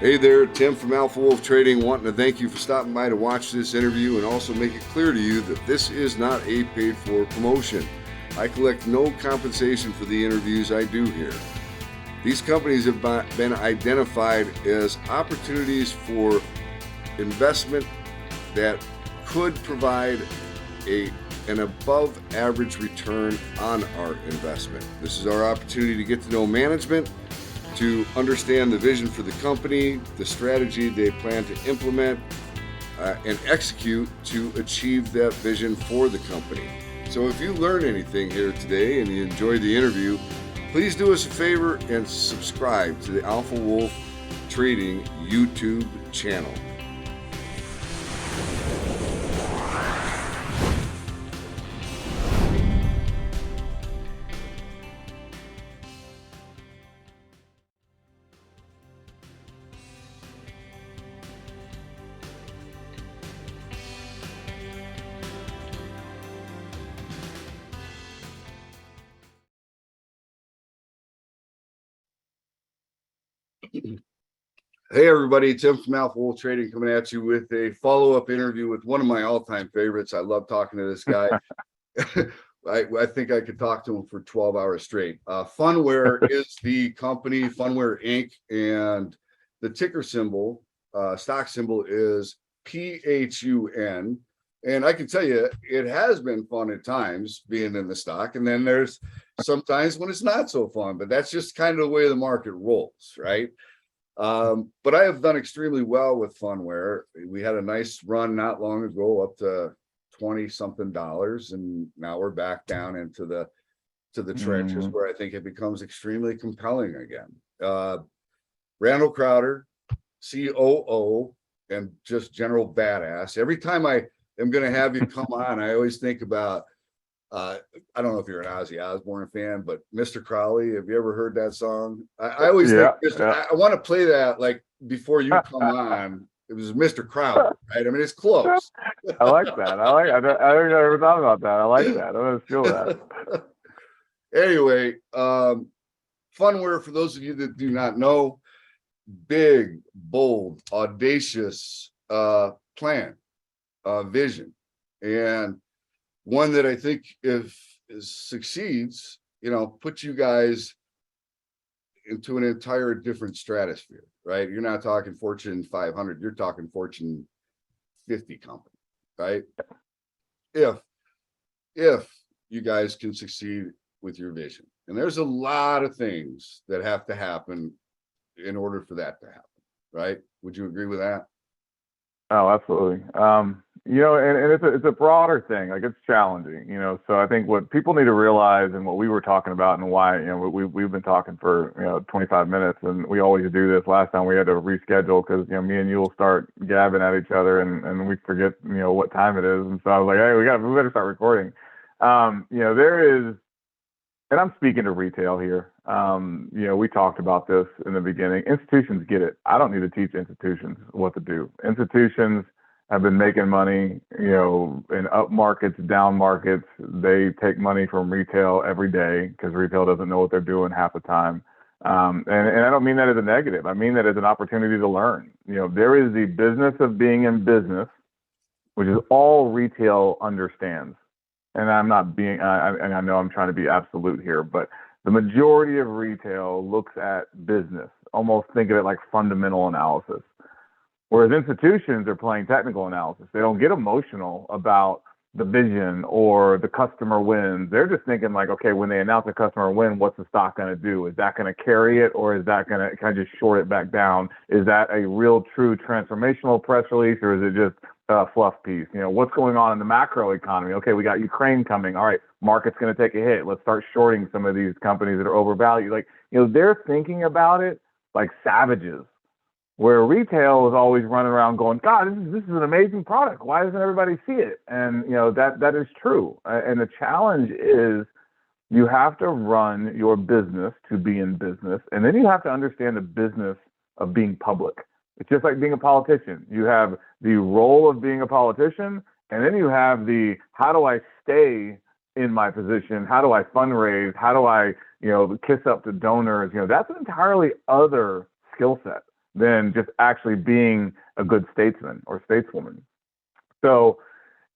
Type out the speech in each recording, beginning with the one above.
Hey there, Tim from Alpha Wolf Trading, wanting to thank you for stopping by to watch this interview and also make it clear to you that this is not a paid-for promotion. I collect no compensation for the interviews I do here. These companies have been identified as opportunities for investment that could provide an above average return on our investment. This is our opportunity to get to know management, to understand the vision for the company, the strategy they plan to implement, and execute to achieve that vision for the company. So if you learn anything here today and you enjoyed the interview, please do us a favor and subscribe to the Alpha Wolf Trading YouTube channel. Hey everybody, Tim from Alpha Wolf Trading coming at you with a follow-up interview with one of my all-time favorites. I love talking to this guy. I think I could talk to him for 12 hours straight. Phunware is the company, Phunware Inc, and the ticker symbol, stock symbol is PHUN. And I can tell you, it has been fun at times being in the stock, and then there's sometimes when it's not so fun, but that's just kind of the way the market rolls, right? But I have done extremely well with Phunware. We had a nice run not long ago up to 20 something dollars, and now we're back down into the trenches where I think it becomes extremely compelling again. Randall Crowder, COO, and just general badass. Every time I am going to have you come on, I always think about I don't know if you're an Ozzy Osbourne fan, but Mr. Crowley, have you ever heard that song? I always think I want to play that like before you come on. It was Mr. Crowley, right? I mean, it's close. I like that. I never thought about that. I like that. I'm gonna feel that. Anyway, Phunware, for those of you that do not know, big, bold, audacious plan, vision, and one that I think if succeeds, puts you guys into an entire different stratosphere, right? You're not talking Fortune 500, you're talking Fortune 50 company, right? If you guys can succeed with your vision. And there's a lot of things that have to happen in order for that to happen, right? Would you agree with that? Oh, absolutely. And it's a broader thing. Like, it's challenging, So I think what people need to realize, and what we were talking about, and why, we've been talking for 25 minutes, and we always do this. Last time we had to reschedule because me and you will start gabbing at each other, and we forget what time it is. And so I was like, hey, we better start recording. There is, and I'm speaking to retail here. We talked about this in the beginning. Institutions get it. I don't need to teach institutions what to do. Institutions have been making money, in up markets, down markets. They take money from retail every day because retail doesn't know what they're doing half the time. And I don't mean that as a negative. I mean that as an opportunity to learn. There is the business of being in business, which is all retail understands. And I'm not being, and I know I'm trying to be absolute here, but the majority of retail looks at business, almost think of it like fundamental analysis. Whereas institutions are playing technical analysis. They don't get emotional about the vision or the customer wins. They're just thinking like, okay, when they announce a customer win, what's the stock going to do? Is that going to carry it, or is that going to kind of just short it back down? Is that a real, true transformational press release, or is it just a fluff piece? What's going on in the macro economy? Okay, we got Ukraine coming. All right, market's going to take a hit. Let's start shorting some of these companies that are overvalued. Like, they're thinking about it like savages. Where retail is always running around going, God, this is an amazing product. Why doesn't everybody see it? And that is true. And the challenge is you have to run your business to be in business, and then you have to understand the business of being public. It's just like being a politician. You have the role of being a politician, and then you have the how do I stay in my position? How do I fundraise? How do I kiss up to donors? That's an entirely other skill set. than just actually being a good statesman or stateswoman. So,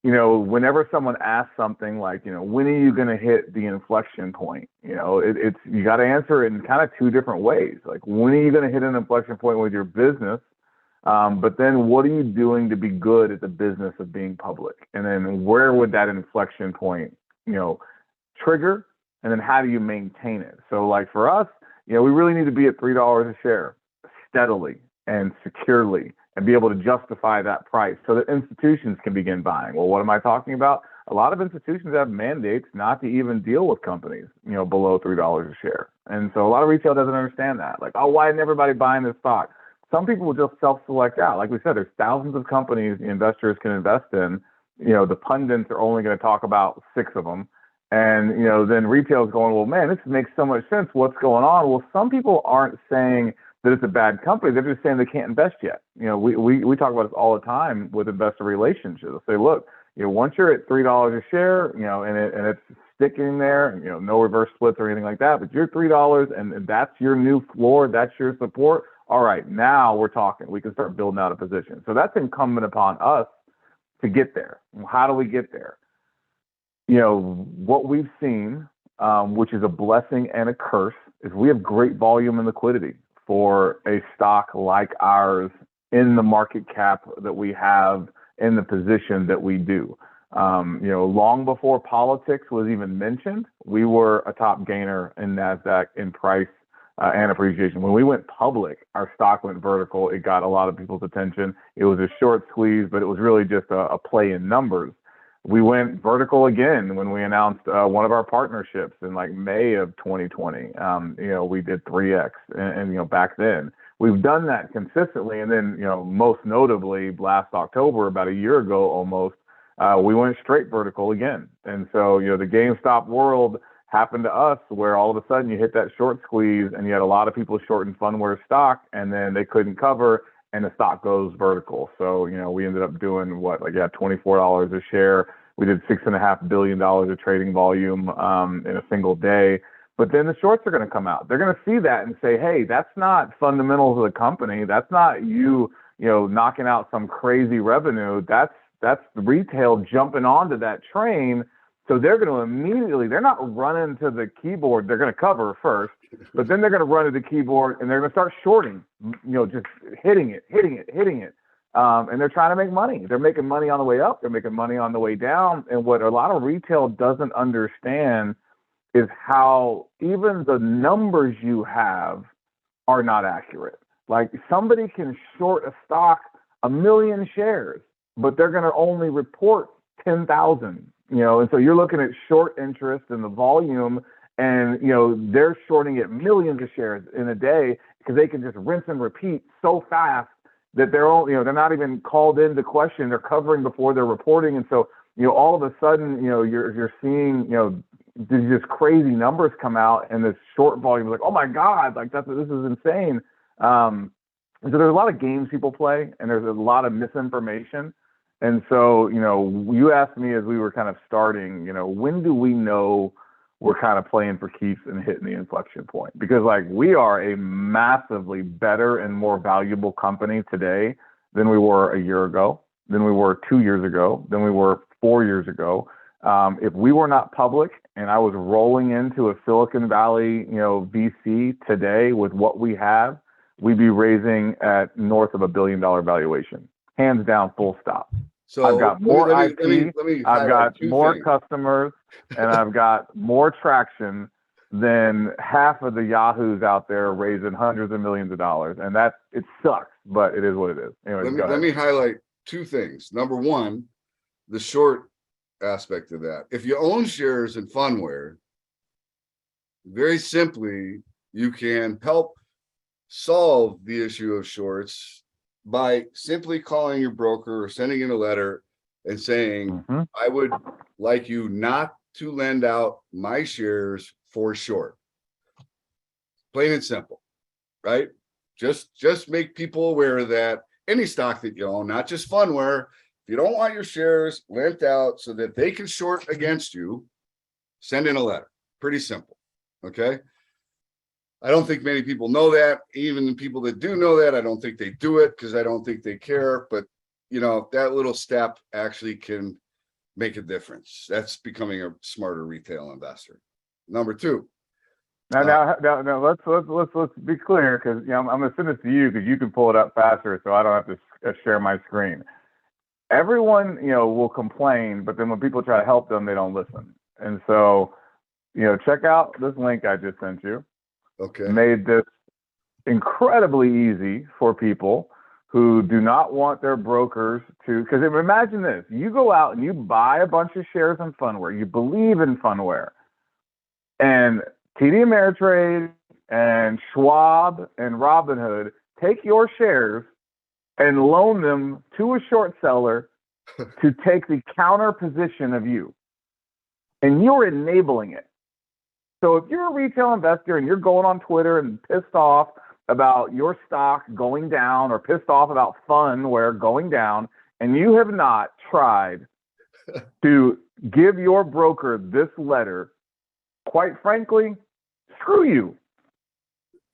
whenever someone asks something like, when are you going to hit the inflection point? It's you got to answer it in kind of two different ways. Like, when are you going to hit an inflection point with your business? But then what are you doing to be good at the business of being public? And then where would that inflection point, trigger? And then how do you maintain it? So like for us, we really need to be at $3 a share steadily and securely and be able to justify that price so that institutions can begin buying. Well, what am I talking about? A lot of institutions have mandates not to even deal with companies, below $3 a share. And so a lot of retail doesn't understand that. Like, oh, why isn't everybody buying this stock? Some people will just self-select out. Like we said, there's thousands of companies the investors can invest in. The pundits are only going to talk about 6 of them. And, then retail is going, well, man, this makes so much sense. What's going on? Well, some people aren't saying that it's a bad company. They're just saying they can't invest yet. We talk about this all the time with investor relationships. They'll say, look, once you're at $3 a share, and it's sticking there, no reverse splits or anything like that, but you're $3 and that's your new floor, that's your support. All right, now we're talking. We can start building out a position. So that's incumbent upon us to get there. How do we get there? What we've seen, which is a blessing and a curse, is we have great volume and liquidity for a stock like ours in the market cap that we have in the position that we do. Long before politics was even mentioned, we were a top gainer in NASDAQ in price and appreciation. When we went public, our stock went vertical. It got a lot of people's attention. It was a short squeeze, but it was really just a play in numbers. We went vertical again when we announced one of our partnerships in like May of 2020. We did 3X and back then. We've done that consistently. And then, most notably last October, about a year ago almost, we went straight vertical again. And so, the GameStop world happened to us where all of a sudden you hit that short squeeze and you had a lot of people shorting Phunware stock and then they couldn't cover and the stock goes vertical. So, we ended up doing $24 a share. We did $6.5 billion of trading volume in a single day. But then the shorts are going to come out. They're going to see that and say, hey, that's not fundamentals of the company. That's not you knocking out some crazy revenue. That's retail jumping onto that train. So they're going to immediately, they're not running to the keyboard. They're going to cover first, but then they're going to run to the keyboard and they're going to start shorting, just hitting it. And they're trying to make money. They're making money on the way up. They're making money on the way down. And what a lot of retail doesn't understand is how even the numbers you have are not accurate. Like somebody can short a stock 1 million shares, but they're going to only report 10,000. And so you're looking at short interest in the volume and, they're shorting it millions of shares in a day because they can just rinse and repeat so fast that they're all, they're not even called into question. They're covering before they're reporting. And so, all of a sudden, you're seeing, these just crazy numbers come out and this short volume is like, oh my God, like this is insane. And so there's a lot of games people play and there's a lot of misinformation. And so, you asked me as we were kind of starting, when do we know we're kind of playing for keeps and hitting the inflection point? Because like we are a massively better and more valuable company today than we were a year ago, than we were 2 years ago, than we were 4 years ago. If we were not public and I was rolling into a Silicon Valley, VC today with what we have, we'd be raising at north of $1 billion valuation, hands down, full stop. So I've got more IP, I've got more things. customers, and I've got more traction than half of the Yahoos out there raising hundreds of millions of dollars. And it sucks, but it is what it is. Anyways, let me highlight 2 things. Number one, the short aspect of that. If you own shares in Phunware, very simply, you can help solve the issue of shorts by simply calling your broker or sending in a letter and saying, I would like you not to lend out my shares for short. Plain and simple, right? Just make people aware that any stock that you own, not just Phunware, if you don't want your shares lent out so that they can short against you, send in a letter. Pretty simple, okay? I don't think many people know that. Even the people that do know that, I don't think they do it because I don't think they care. But that little step actually can make a difference. That's becoming a smarter retail investor. Number two. Now, let's be clear, because I'm going to send this to you because you can pull it up faster, so I don't have to share my screen. Everyone, will complain, but then when people try to help them, they don't listen. And so, check out this link I just sent you. Okay. Made this incredibly easy for people who do not want their brokers to, because imagine this, you go out and you buy a bunch of shares in Phunware, you believe in Phunware, and TD Ameritrade and Schwab and Robinhood take your shares and loan them to a short seller to take the counter position of you. And you're enabling it. So if you're a retail investor and you're going on Twitter and pissed off about your stock going down or pissed off about Phunware going down, and you have not tried to give your broker this letter, quite frankly, screw you.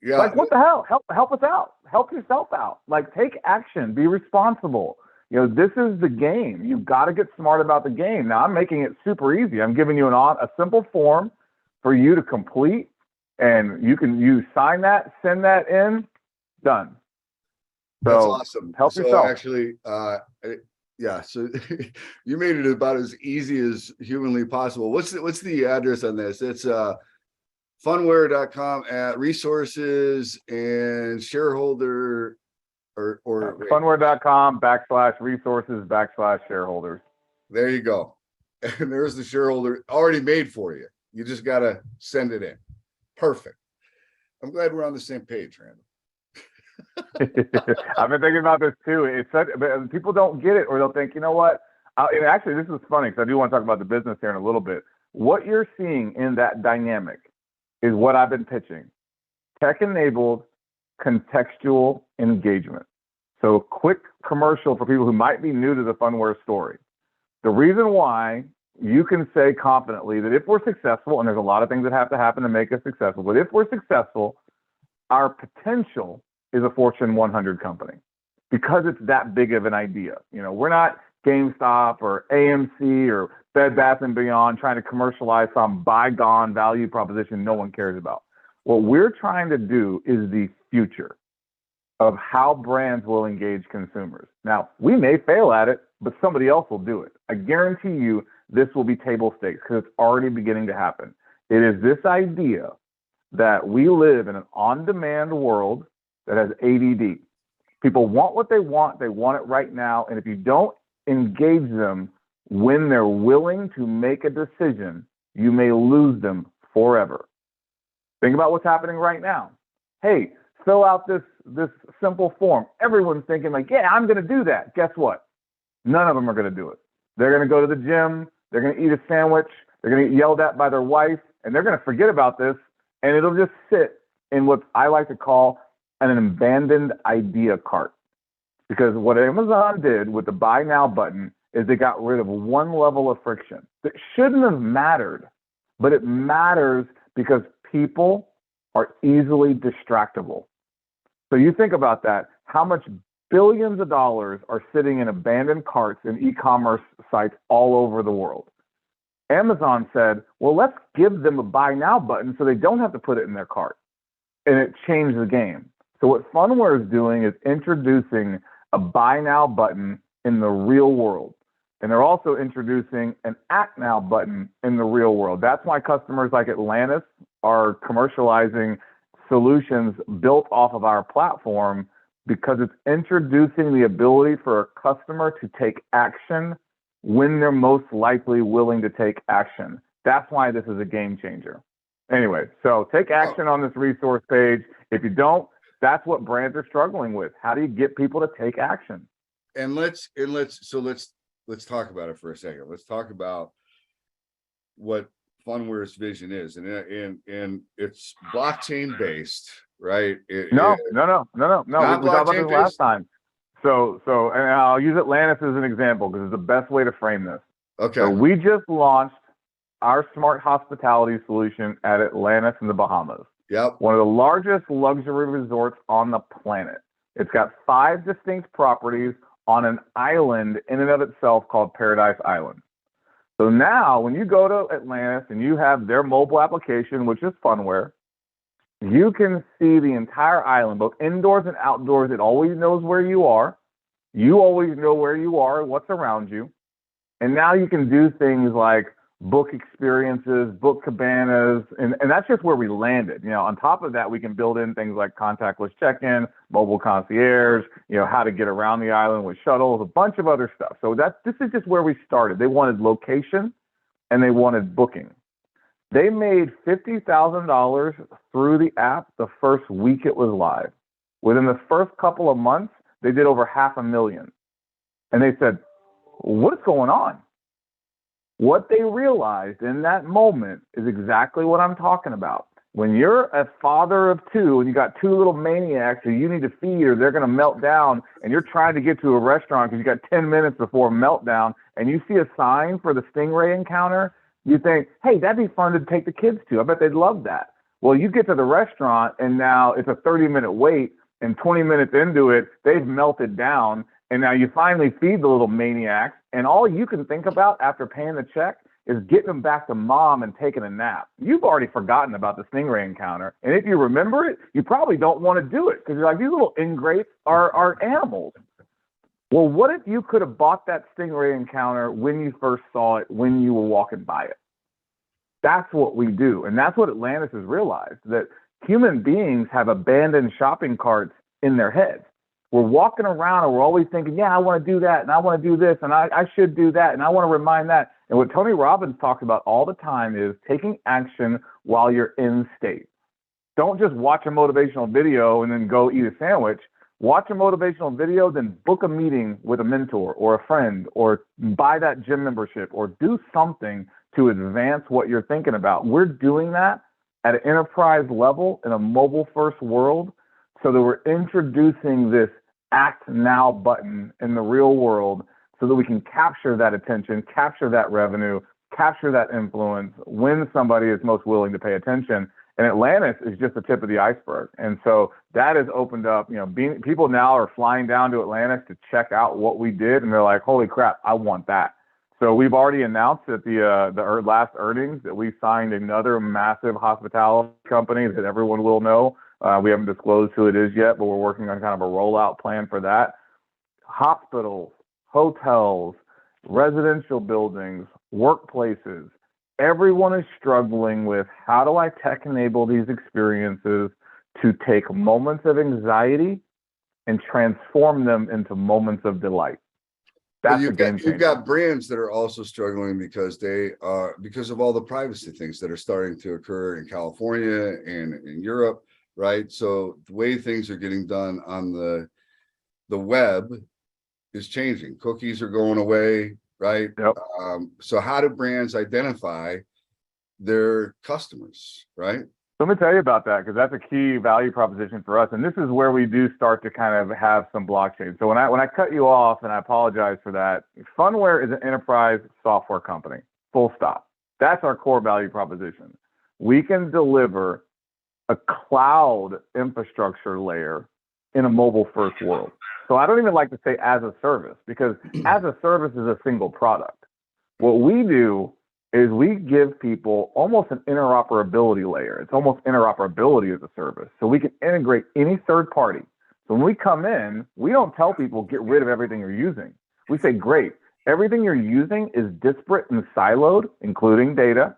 Yeah. Like, what the hell? Help us out. Help yourself out. Like, take action. Be responsible. This is the game. You've got to get smart about the game. Now, I'm making it super easy. I'm giving you a simple form for you to complete, and you sign that, send that in, done. So that's awesome. Help so yourself. Actually, yeah. So you made it about as easy as humanly possible. What's the address on this? It's phunware.com at resources and shareholder or phunware.com /resources/shareholders. There you go. And there's the shareholder already made for you. You just got to send it in. Perfect. I'm glad we're on the same page, Randall. I've been thinking about this too. But people don't get it, or they'll think, you know what? And actually, this is funny because I do want to talk about the business here in a little bit. What you're seeing in that dynamic is what I've been pitching: tech-enabled contextual engagement. So, quick commercial for people who might be new to the Phunware story. The reason why you can say confidently that if we're successful, and there's a lot of things that have to happen to make us successful, but if we're successful, our potential is a Fortune 100 company because it's that big of an idea. We're not GameStop or AMC or Bed Bath & Beyond trying to commercialize some bygone value proposition no one cares about. What we're trying to do is the future of how brands will engage consumers. Now, we may fail at it, but somebody else will do it. I guarantee you this will be table stakes because it's already beginning to happen. It is this idea that we live in an on-demand world that has ADD. People want what they want it right now, and if you don't engage them when they're willing to make a decision, you may lose them forever. Think about what's happening right now. Hey, fill out this simple form. Everyone's thinking like, yeah, I'm going to do that. Guess what? None of them are going to do it. They're going to go to the gym. They're going to eat a sandwich. They're going to get yelled at by their wife, and they're going to forget about this, and it'll just sit in what I like to call an abandoned idea cart. Because what Amazon did with the buy now button is they got rid of one level of friction that shouldn't have mattered, but it matters because people are easily distractible. So you think about that, how much billions of dollars are sitting in abandoned carts in e-commerce sites all over the world. Amazon said, well, let's give them a buy now button so they don't have to put it in their cart. And it changed the game. So what Phunware is doing is introducing a buy now button in the real world. And they're also introducing an act now button in the real world. That's why customers like Atlantis are commercializing solutions built off of our platform, because it's introducing the ability for a customer to take action when they're most likely willing to take action. That's why this is a game changer. Anyway, so take action on this resource page. If you don't, that's what brands are struggling with. How do you get people to take action? And let's talk about it for a second. Let's talk about what Phunware's vision is, and it's blockchain based, right? No. We talked about this last time. So, and I'll use Atlantis as an example because it's the best way to frame this. Okay. So we just launched our smart hospitality solution at Atlantis in the Bahamas. Yep. One of the largest luxury resorts on the planet. It's got 5 distinct properties on an island in and of itself called Paradise Island. So now when you go to Atlantis and you have their mobile application, which is Phunware, you can see the entire island, both indoors and outdoors. It always knows where you are. You always know where you are and what's around you. And now you can do things like book experiences, book cabanas, and that's just where we landed. On top of that, we can build in things like contactless check-in, mobile concierge, how to get around the island with shuttles, a bunch of other stuff. So this is just where we started. They wanted location and they wanted booking. They made $50,000 through the app the first week it was live. Within the first couple of months, they did over $500,000. And they said, what's going on? What they realized in that moment is exactly what I'm talking about. When you're a father of 2 and you got 2 little maniacs who you need to feed or they're going to melt down, and you're trying to get to a restaurant because you got 10 minutes before meltdown, and you see a sign for the stingray encounter, you think, hey, that'd be fun to take the kids to. I bet they'd love that. Well, you get to the restaurant and now it's a 30-minute wait, and 20 minutes into it, they've melted down. And now you finally feed the little maniacs, and all you can think about after paying the check is getting them back to mom and taking a nap. You've already forgotten about the stingray encounter. And if you remember it, you probably don't want to do it because you're like, these little ingrates are animals. Well, what if you could have bought that stingray encounter when you first saw it, when you were walking by it? That's what we do. And that's what Atlantis has realized, that human beings have abandoned shopping carts in their heads. We're walking around and we're always thinking, yeah, I want to do that, and I want to do this, and I should do that, and I want to remind that. And what Tony Robbins talks about all the time is taking action while you're in state. Don't just watch a motivational video and then go eat a sandwich. Watch a motivational video, then book a meeting with a mentor or a friend, or buy that gym membership, or do something to advance what you're thinking about. We're doing that at an enterprise level in a mobile-first world, so that we're introducing this act now button in the real world so that we can capture that attention, capture that revenue, capture that influence when somebody is most willing to pay attention. And Atlantis is just the tip of the iceberg. And so that has opened up, people now are flying down to Atlantis to check out what we did. And they're like, holy crap, I want that. So we've already announced at the last earnings that we signed another massive hospitality company that everyone will know. We haven't disclosed who it is yet, but we're working on kind of a rollout plan for that. Hospitals, hotels, residential buildings, workplaces, everyone is struggling with how do I tech enable these experiences to take moments of anxiety and transform them into moments of delight. That's a game changer. You've got brands that are also struggling because because of all the privacy things that are starting to occur in California and in Europe, right? So the way things are getting done on the web is changing. Cookies are going away, right? Yep. So how do brands identify their customers, right? Let me tell you about that, because that's a key value proposition for us. And this is where we do start to kind of have some blockchain. So when I cut you off, and I apologize for that, Phunware is an enterprise software company, full stop. That's our core value proposition. We can deliver a cloud infrastructure layer in a mobile first world. So I don't even like to say as a service, because as a service is a single product. What we do is we give people almost an interoperability layer. It's almost interoperability as a service. So we can integrate any third party. So when we come in, we don't tell people get rid of everything you're using. We say, great, everything you're using is disparate and siloed, including data.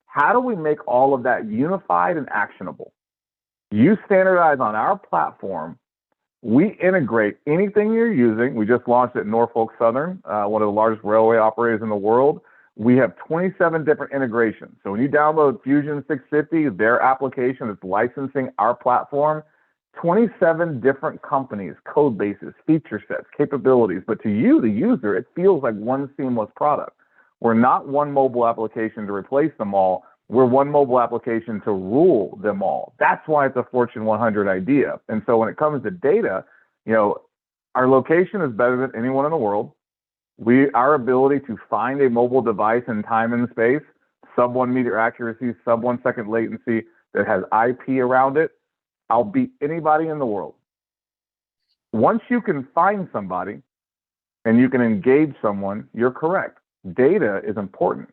How do we make all of that unified and actionable? You standardize on our platform. We integrate anything you're using. We just launched at Norfolk Southern, one of the largest railway operators in the world. We have 27 different integrations. So when you download Fusion 650, their application that's licensing our platform, 27 different companies, code bases, feature sets, capabilities. But to you, the user, it feels like one seamless product. We're not one mobile application to replace them all. We're one mobile application to rule them all. That's why it's a Fortune 100 idea. And so when it comes to data, our location is better than anyone in the world. Our ability to find a mobile device in time and space, sub 1 meter accuracy, sub 1 second latency, that has IP around it, I'll beat anybody in the world. Once you can find somebody and you can engage someone, you're correct. Data is important.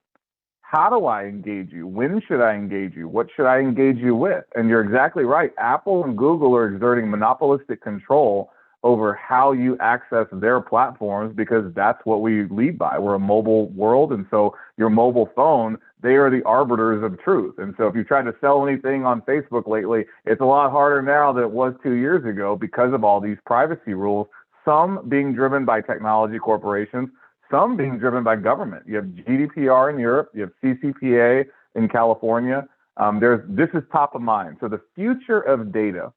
How do I engage you? When should I engage you? What should I engage you with? And you're exactly right. Apple and Google are exerting monopolistic control over how you access their platforms because that's what we lead by. We're a mobile world. And so your mobile phone, they are the arbiters of truth. And so if you try to sell anything on Facebook lately, it's a lot harder now than it was 2 years ago because of all these privacy rules, some being driven by technology corporations, some being driven by government. You have GDPR in Europe, you have CCPA in California. This is top of mind. So the future of data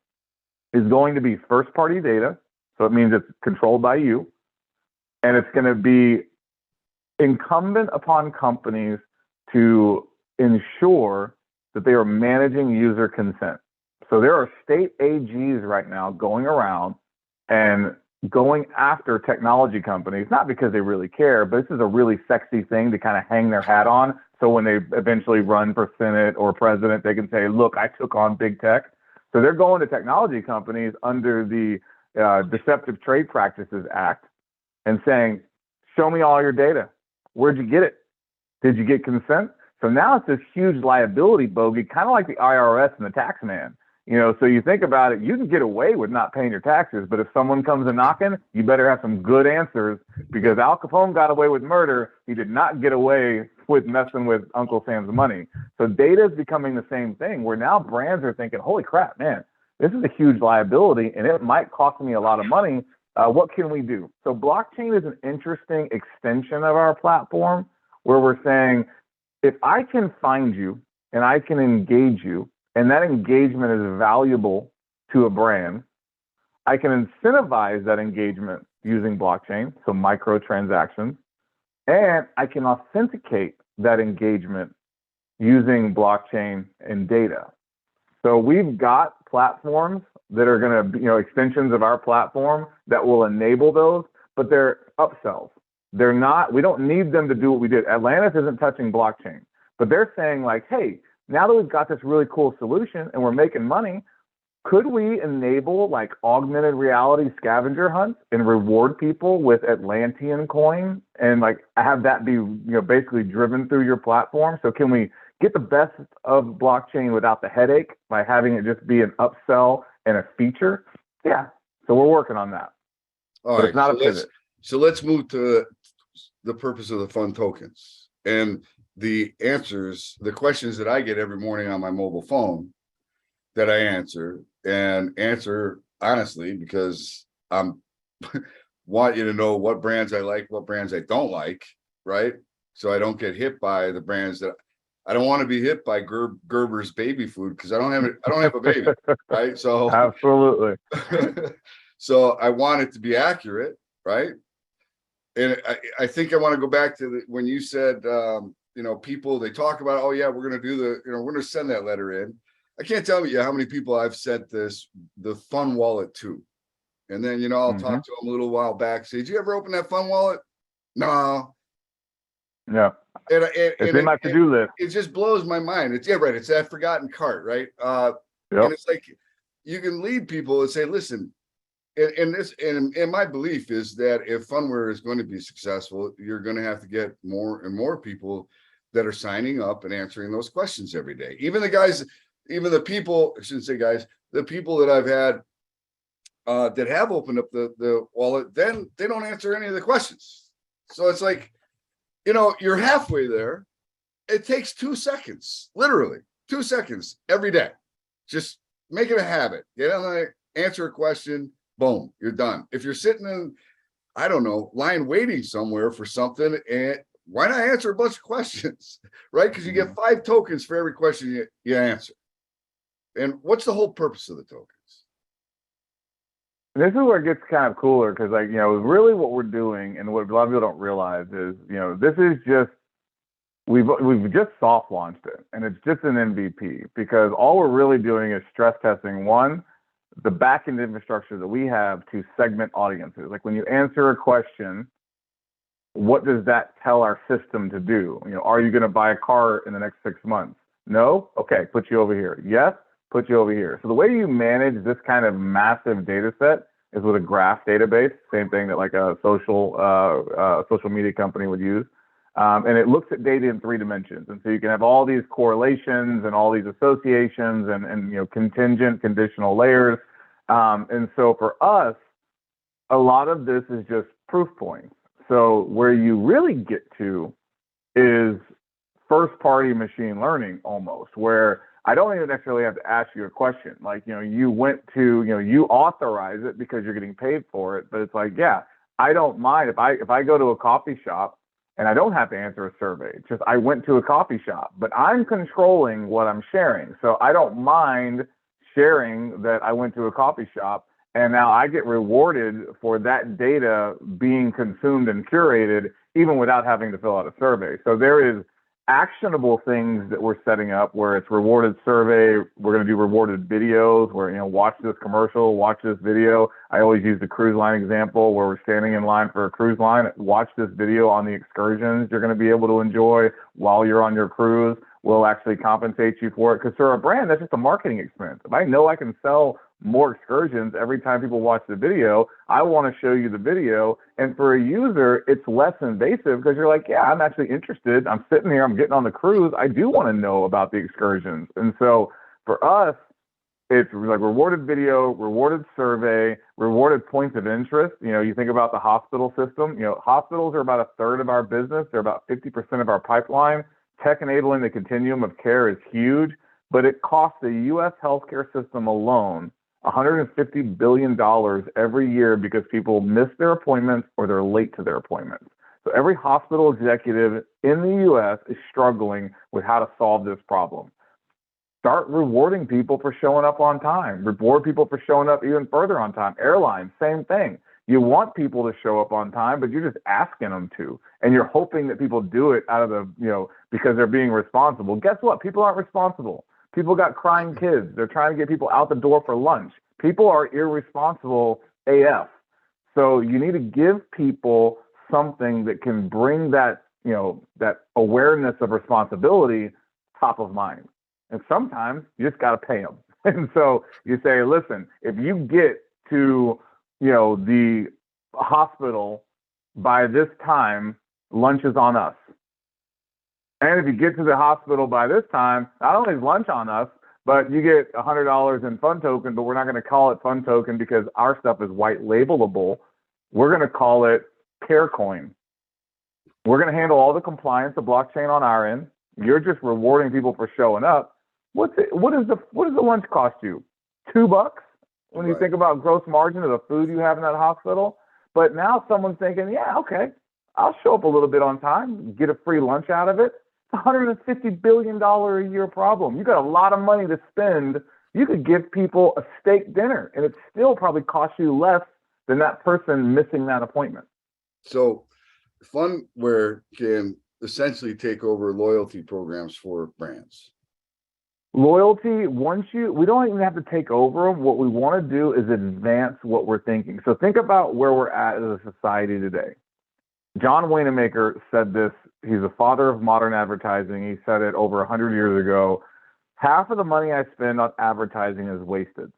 is going to be first-party data. So it means it's controlled by you. And it's going to be incumbent upon companies to ensure that they are managing user consent. So there are state AGs right now going around and going after technology companies, not because they really care, but this is a really sexy thing to kind of hang their hat on. So when they eventually run for Senate or president, they can say, look, I took on big tech. So they're going to technology companies under the Deceptive Trade Practices Act and saying, show me all your data. Where'd you get it? Did you get consent? So now it's this huge liability bogey, kind of like the IRS and the tax man. So you think about it, you can get away with not paying your taxes, but if someone comes a knocking, you better have some good answers because Al Capone got away with murder. He did not get away with messing with Uncle Sam's money. So data is becoming the same thing where now brands are thinking, holy crap, man, this is a huge liability and it might cost me a lot of money. What can we do? So blockchain is an interesting extension of our platform where we're saying, if I can find you and I can engage you, and that engagement is valuable to a brand, I can incentivize that engagement using blockchain, so microtransactions, and I can authenticate that engagement using blockchain and data. So we've got platforms that are going to, extensions of our platform that will enable those, but they're upsells. They're not, we don't need them to do what we did. Atlantis isn't touching blockchain, but they're saying like, hey, now that we've got this really cool solution and we're making money, could we enable like augmented reality scavenger hunts and reward people with Atlantean coin and like have that be, basically driven through your platform? So can we get the best of blockchain without the headache by having it just be an upsell and a feature? Yeah. So we're working on that. All but right. It's not a pivot. So let's move to the purpose of the PHUN tokens and the answers, the questions that I get every morning on my mobile phone that I answer honestly, because I'm want you to know what brands I like, what brands I don't like, right? So I don't get hit by the brands that I don't want to be hit by Gerber's baby food because I don't have a baby, right? So absolutely. So I want it to be accurate, right? And I think I want to go back to when you said people, they talk about, oh yeah, we're going to do we're going to send that letter in. I can't tell you how many people I've sent the PHUN wallet to. And then, I'll talk to them a little while back, say, did you ever open that PHUN wallet? No. Yeah. It's in my to-do list. It just blows my mind. It's it's that forgotten cart, right? Yep. And it's like, you can lead people and say, listen, and my belief is that if Phunware is going to be successful, you're going to have to get more and more people that are signing up and answering those questions every day. Even the people, I shouldn't say guys, the people that I've had that have opened up the wallet, then they don't answer any of the questions. So it's like, you're halfway there. It takes 2 seconds, literally 2 seconds every day. Just make it a habit. Get on there, answer a question. Boom, you're done. If you're sitting in, I don't know, line waiting somewhere for something, and why not answer a bunch of questions, right? Because you get 5 tokens for every question you answer. And what's the whole purpose of the tokens? This is where it gets kind of cooler because, really what we're doing and what a lot of people don't realize is, this is just, we've just soft launched it and it's just an MVP because all we're really doing is stress testing, one, the backend infrastructure that we have to segment audiences. Like when you answer a question, what does that tell our system to do? Are you going to buy a car in the next 6 months? No? Okay, put you over here. Yes? Put you over here. So the way you manage this kind of massive data set is with a graph database, same thing that like a social media company would use. And it looks at data in 3 dimensions. And so you can have all these correlations and all these associations and contingent, conditional layers. And so for us, a lot of this is just proof points. So where you really get to is first party machine learning almost, where I don't even necessarily have to ask you a question. Like, you went to, you authorize it because you're getting paid for it. But it's like, yeah, I don't mind if I go to a coffee shop and I don't have to answer a survey. It's just I went to a coffee shop, but I'm controlling what I'm sharing. So I don't mind sharing that I went to a coffee shop, and now I get rewarded for that data being consumed and curated even without having to fill out a survey. So there is actionable things that we're setting up where it's rewarded survey. We're going to do rewarded videos where, watch this commercial, watch this video. I always use the cruise line example where we're standing in line for a cruise line. Watch this video on the excursions you're going to be able to enjoy while you're on your cruise. We'll actually compensate you for it, because for a brand, that's just a marketing expense. If I know I can sell more excursions every time people watch the video, I want to show you the video. And for a user, it's less invasive because you're like, yeah, I'm actually interested. I'm sitting here, I'm getting on the cruise. I do want to know about the excursions. And so for us, it's like rewarded video, rewarded survey, rewarded points of interest. You think about the hospital system. Hospitals are about 1/3 of our business. They're about 50% of our pipeline. Tech enabling the continuum of care is huge, but it costs the U.S. healthcare system alone $150 billion every year because people miss their appointments or they're late to their appointments. So every hospital executive in the U.S. is struggling with how to solve this problem. Start rewarding people for showing up on time. Reward people for showing up even further on time. Airlines, same thing. You want people to show up on time, but you're just asking them to. And you're hoping that people do it out of because they're being responsible. Guess what? People aren't responsible. People got crying kids. They're trying to get people out the door for lunch. People are irresponsible AF. So you need to give people something that can bring that, that awareness of responsibility top of mind. And sometimes you just got to pay them. And so you say, listen, if you get to, the hospital by this time, lunch is on us. And if you get to the hospital by this time, not only is lunch on us, but you get $100 in PHUN token, but we're not going to call it PHUN token because our stuff is white labelable. We're going to call it Care Coin. We're going to handle all the compliance of blockchain on our end. You're just rewarding people for showing up. What does the lunch cost you? $2? When you think about gross margin of the food you have in that hospital. But now someone's thinking, yeah, okay, I'll show up a little bit on time, get a free lunch out of it. It's a $150 billion a year problem. You got a lot of money to spend. You could give people a steak dinner and it still probably costs you less than that person missing that appointment. So Phunware can essentially take over loyalty programs for brands. Loyalty, we don't even have to take over them. What we want to do is advance what we're thinking. So think about where we're at as a society today. John Wanamaker said this. He's the father of modern advertising. He said it over 100 years ago. Half of the money I spend on advertising is wasted.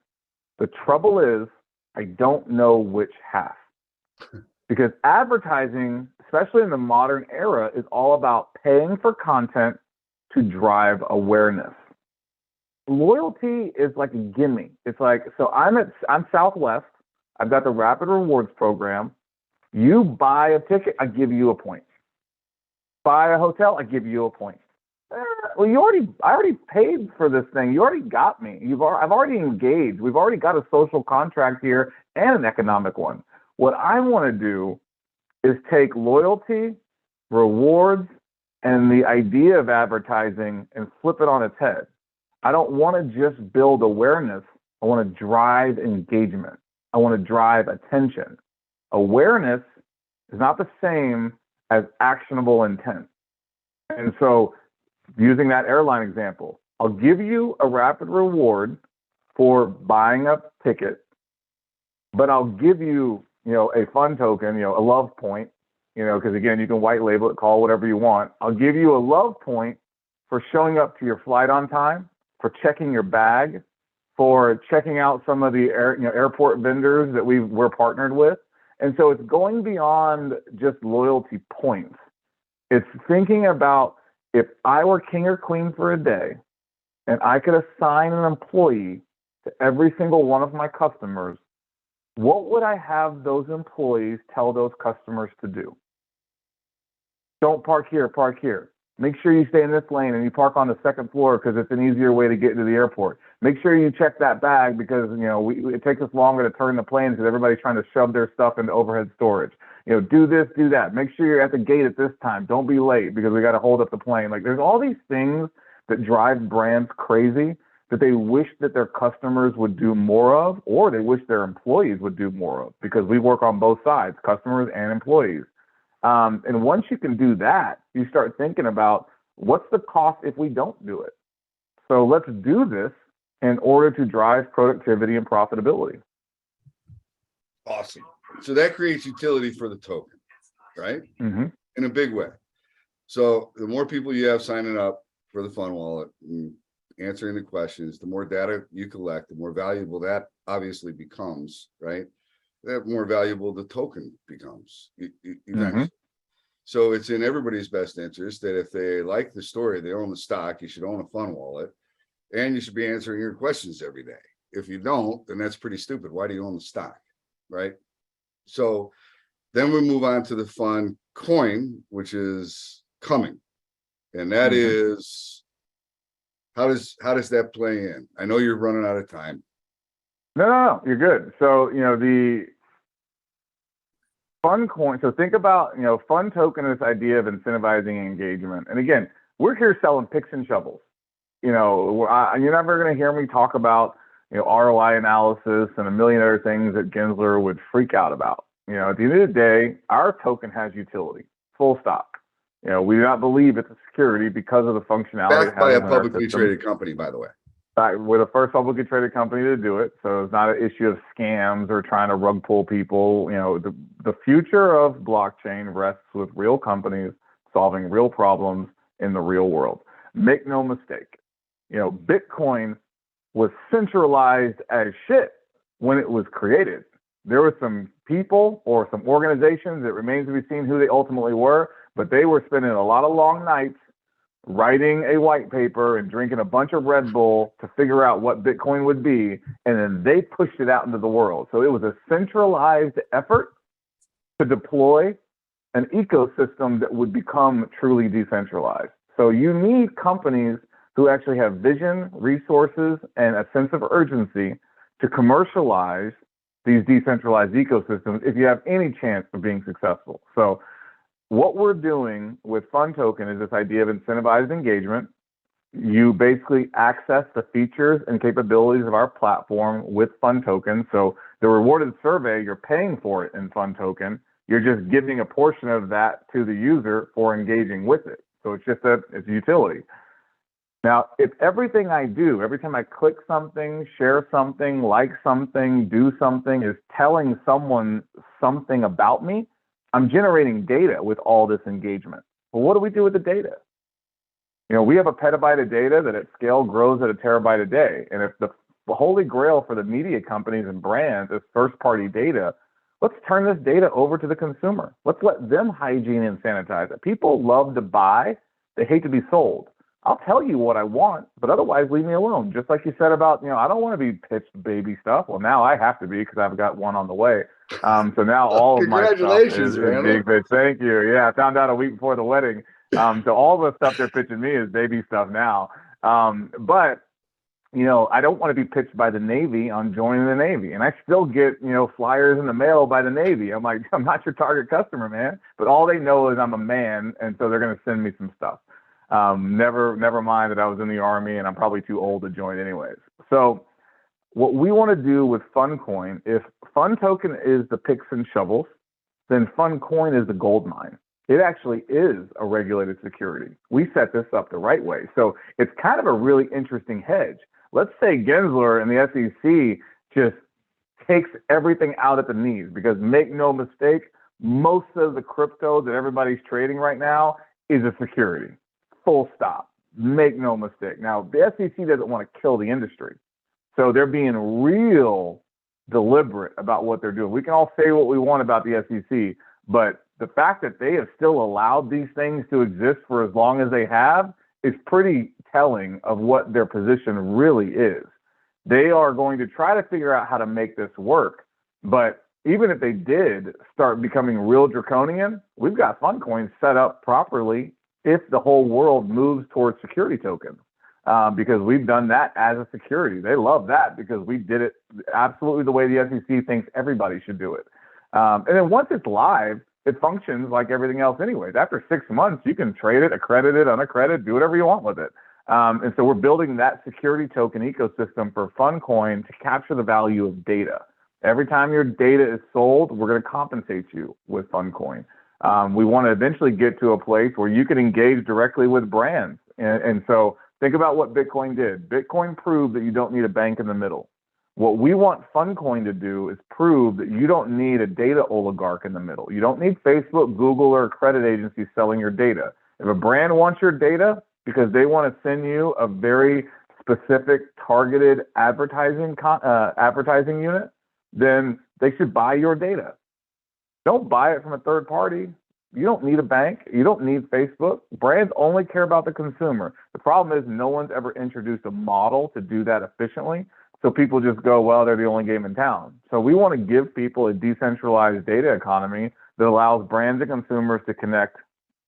The trouble is, I don't know which half. Because advertising, especially in the modern era, is all about paying for content to drive awareness. Loyalty is like a gimme. It's like, so I'm Southwest. I've got the Rapid Rewards program. You buy a ticket, I give you a point. Buy a hotel, I give you a point. Well, I already paid for this thing. You already got me. I've already engaged. We've already got a social contract here and an economic one. What I want to do is take loyalty, rewards, and the idea of advertising and flip it on its head. I don't want to just build awareness. I want to drive engagement. I want to drive attention. Awareness is not the same as actionable intent. And so using that airline example, I'll give you a rapid reward for buying a ticket, but I'll give you, a PHUN token, a love point, because again, you can white label it, call it whatever you want. I'll give you a love point for showing up to your flight on time, for checking your bag, for checking out some of the airport vendors that we're partnered with. And so it's going beyond just loyalty points. It's thinking about, if I were king or queen for a day and I could assign an employee to every single one of my customers, what would I have those employees tell those customers to do? Don't park here, park here. Make sure you stay in this lane and you park on the second floor because it's an easier way to get into the airport. Make sure you check that bag because, it takes us longer to turn the plane because everybody's trying to shove their stuff into overhead storage. Do this, do that. Make sure you're at the gate at this time. Don't be late because we got to hold up the plane. Like, there's all these things that drive brands crazy that they wish that their customers would do more of, or they wish their employees would do more of, because we work on both sides, customers and employees. And once you can do that, you start thinking about, what's the cost if we don't do it? So let's do this in order to drive productivity and profitability. Awesome. So that creates utility for the token, right? Mm-hmm. In a big way. So the more people you have signing up for the Phun wallet and answering the questions, the more data you collect, the more valuable that obviously becomes, right? The more valuable the token becomes eventually. Mm-hmm. So it's in everybody's best interest that if they like the story, they own the stock, you should own a Phun wallet, and you should be answering your questions every day. If you don't, then that's pretty stupid. Why do you own the stock, right? So then we move on to the Phun coin, which is coming. And that is, how does that play in? I know you're running out of time. No, you're good. So, the Phun coin, so think about, Phun token, this idea of incentivizing engagement. And again, we're here selling picks and shovels. You're never going to hear me talk about, ROI analysis and a million other things that Gensler would freak out about. At the end of the day, our token has utility, full stop. We do not believe it's a security because of the functionality. Backed by a publicly traded company, by the way. We're the first publicly traded company to do it, so it's not an issue of scams or trying to rug pull people. The future of blockchain rests with real companies solving real problems in the real world. Make no mistake, Bitcoin was centralized as shit when it was created. There were some people or some organizations, it remains to be seen who they ultimately were, but they were spending a lot of long nights writing a white paper and drinking a bunch of Red Bull to figure out what Bitcoin would be, and then they pushed it out into the world. So it was a centralized effort to deploy an ecosystem that would become truly decentralized. So you need companies who actually have vision, resources, and a sense of urgency to commercialize these decentralized ecosystems if you have any chance of being successful. So what we're doing with Phun token is this idea of incentivized engagement. You basically access the features and capabilities of our platform with Phun token. So the rewarded survey, you're paying for it in Phun token. You're just giving a portion of that to the user for engaging with it. So it's a utility. Now, if everything I do, every time I click something, share something, like something, do something, is telling someone something about me, I'm generating data with all this engagement. Well, what do we do with the data? We have a petabyte of data that at scale grows at a terabyte a day. And if the holy grail for the media companies and brands is first-party data, let's turn this data over to the consumer. Let's let them hygiene and sanitize it. People love to buy. They hate to be sold. I'll tell you what I want, but otherwise leave me alone. Just like you said about, I don't want to be pitched baby stuff. Well, now I have to be because I've got one on the way. So now all of my stuff is being pitched. Thank you. Yeah, I found out a week before the wedding. So all the stuff they're pitching me is baby stuff now. But, I don't want to be pitched by the Navy on joining the Navy. And I still get, flyers in the mail by the Navy. I'm like, I'm not your target customer, man. But all they know is I'm a man. And so they're going to send me some stuff. Never mind that I was in the Army and I'm probably too old to join anyways. So what we want to do with Phuncoin, if Phun token is the picks and shovels, then Phuncoin is the gold mine. It actually is a regulated security. We set this up the right way. So it's kind of a really interesting hedge. Let's say Gensler and the SEC just takes everything out at the knees, because make no mistake, most of the crypto that everybody's trading right now is a security. Full stop. Make no mistake. Now, the SEC doesn't want to kill the industry. So they're being real deliberate about what they're doing. We can all say what we want about the SEC, but the fact that they have still allowed these things to exist for as long as they have is pretty telling of what their position really is. They are going to try to figure out how to make this work. But even if they did start becoming real draconian, we've got FunCoin set up properly if the whole world moves towards security tokens, because we've done that as a security. They love that because we did it absolutely the way the SEC thinks everybody should do it. And then once it's live, it functions like everything else anyways. After 6 months, you can trade it, accredit it, unaccredited, do whatever you want with it. And so we're building that security token ecosystem for FunCoin to capture the value of data. Every time your data is sold, we're going to compensate you with FunCoin. We want to eventually get to a place where you can engage directly with brands. And so think about what Bitcoin did. Bitcoin proved that you don't need a bank in the middle. What we want FunCoin to do is prove that you don't need a data oligarch in the middle. You don't need Facebook, Google, or a credit agency selling your data. If a brand wants your data because they want to send you a very specific targeted advertising unit, then they should buy your data. Don't buy it from a third party. You don't need a bank. You don't need Facebook. Brands only care about the consumer. The problem is no one's ever introduced a model to do that efficiently. So people just go, well, they're the only game in town. So we want to give people a decentralized data economy that allows brands and consumers to connect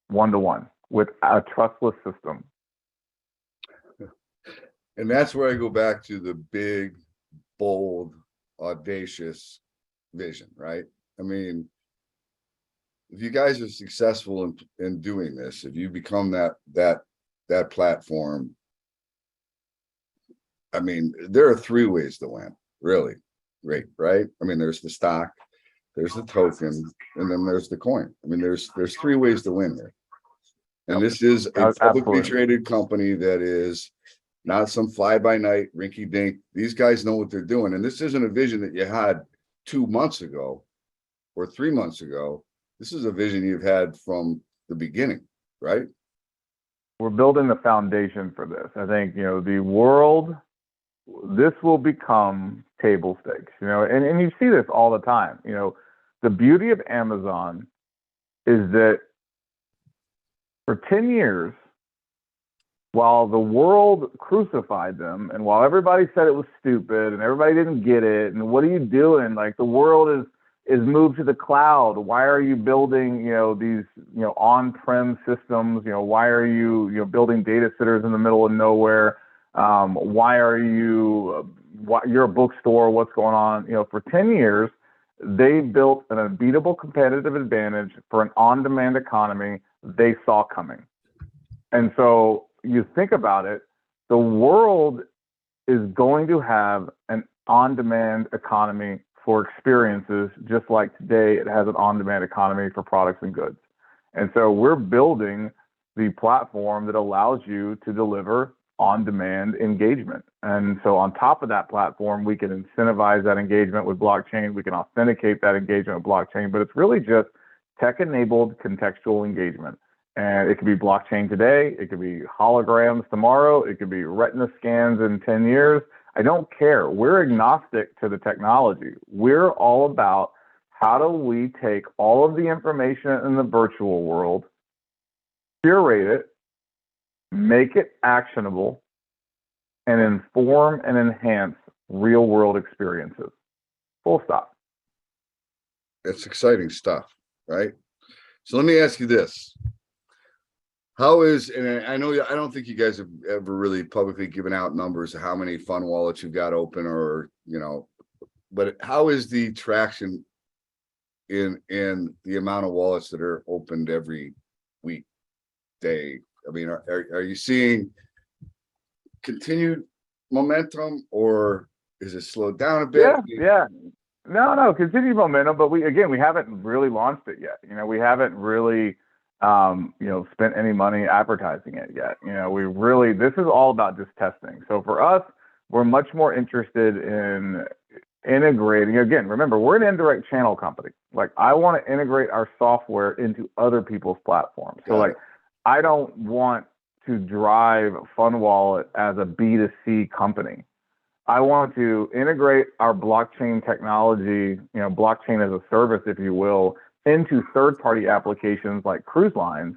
one-to-one with a trustless system. And that's where I go back to the big, bold, audacious vision, right? I mean, if you guys are successful in doing this, if you become that platform, I mean, there are 3 ways to win, really. Great, right? I mean, there's the stock, there's the token, and then there's the coin. I mean, there's 3 ways to win here. And this is a publicly traded company that is not some fly-by-night rinky-dink. These guys know what they're doing. And this isn't a vision that you had 2 months ago or 3 months ago. This is a vision you've had from the beginning, right? We're building the foundation for this. I think, the world, this will become table stakes, and you see this all the time. The beauty of Amazon is that for 10 years, while the world crucified them and while everybody said it was stupid and everybody didn't get it, and what are you doing? Like, the world is moved to the cloud. Why are you building, these, on-prem systems? Why are you, building data centers in the middle of nowhere? Why are you're a bookstore? What's going on? For 10 years, they built an unbeatable competitive advantage for an on-demand economy they saw coming. And so you think about it, the world is going to have an on-demand economy for experiences, just like today it has an on-demand economy for products and goods. And so we're building the platform that allows you to deliver on-demand engagement. And so on top of that platform, we can incentivize that engagement with blockchain. We can authenticate that engagement with blockchain, but it's really just tech-enabled contextual engagement. And it could be blockchain today. It could be holograms tomorrow. It could be retina scans in 10 years. I don't care. We're agnostic to the technology. We're all about how do we take all of the information in the virtual world, curate it, make it actionable, and inform and enhance real world experiences. Full stop. It's exciting stuff, right? So let me ask you this. How is, and I know, I don't think you guys have ever really publicly given out numbers of how many fund wallets you've got open, or, but how is the traction in the amount of wallets that are opened every week, day? I mean, are you seeing continued momentum, or is it slowed down a bit? Yeah. No, continued momentum, but we haven't really launched it yet. We haven't really spent any money advertising it yet. This is all about just testing. So for us, we're much more interested in integrating. Again, remember, we're an indirect channel company. Like, I want to integrate our software into other people's platforms. So I don't want to drive Phunware as a B2C company. I want to integrate our blockchain technology, blockchain as a service, if you will, into third-party applications like cruise lines